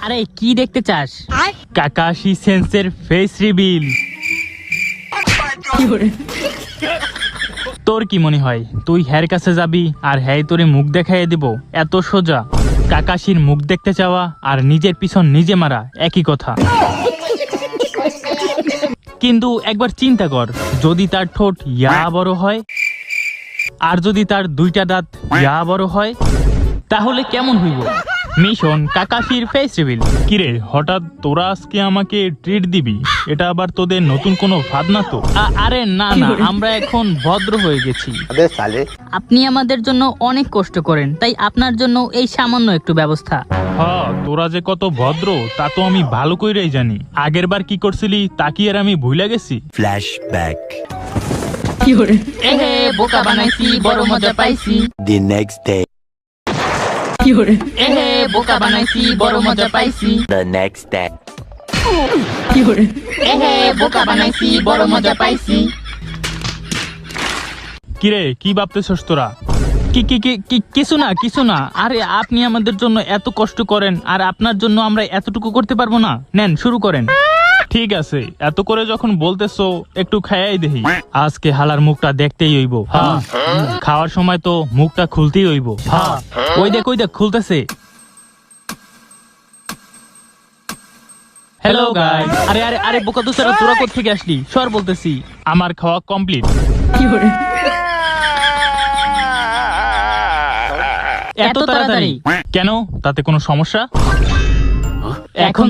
আরে কি দেখতে চাস? কাকাশি সেন্সের ফেস রিভিল। তোর কি মনে হয় তুই হ্যার কাছে যাবি আর হ্যাঁ তোরে মুখ দেখাইয়ে দিব? এত সোজা? কাকাশির মুখ দেখতে চাওয়া আর নিজের পিছন নিজে মারা একই কথা। কিন্তু একবার চিন্তা কর, যদি তার ঠোঁট ইয়া বড় হয় আর যদি তার দুইটা দাঁত ইয়া বড় হয়, তাহলে কেমন হইব? মিশন কাকাশির ফেস রিভিল। কিরে হঠাৎ তোরা আজকে আমাকে ট্রিট দিবি? এটা আবার তোদের নতুন কোনো ফাঁদ না তো? আরে না না, আমরা এখন ভদ্র হয়ে গেছি। আপনি আমাদের জন্য অনেক কষ্ট করেন, তাই আপনার জন্য এই সামান্য একটু ব্যবস্থা। হ্যাঁ, তোরা যে কত ভদ্র তা তো আমি ভালো কইরাই জানি। আগের বার কি করছিলি তা কি আর আমি ভুলে গেছি? Flashback. এহে বোকা বানাইছি, বড় মজা পাইছি। The next day. এহে বোকা বানাইছি, বড় মজা পাইছি। The next day. এহে বোকা বানাইছি, বড় মজা পাইছি। কিরে কি ভাবতেছস তোরা? কিছু না। আরে আপনি আমাদের জন্য এত কষ্ট করেন আর আপনার জন্য আমরা এতটুকু করতে পারবো না? নেন শুরু করেন। ঠিক আছে, এত করে যখন বলতেছো একটু খাইয়াই দেহি। আজকে হালার মুখটা দেখতেই হইব। হ্যাঁ, খাওয়ার সময় তো মুখটা খুলতেই হইব। হ্যাঁ, ওই দেখ খুলতেছে। Hello guys. আরে আরে আরে বোকা দোস্তেরা, তোরা কোথা থেকে আসলি? সর বলতেছি। আমার খাওয়া কমপ্লিট। এত তাড়াতাড়ি? কেন, তাতে কোনো সমস্যা? এখন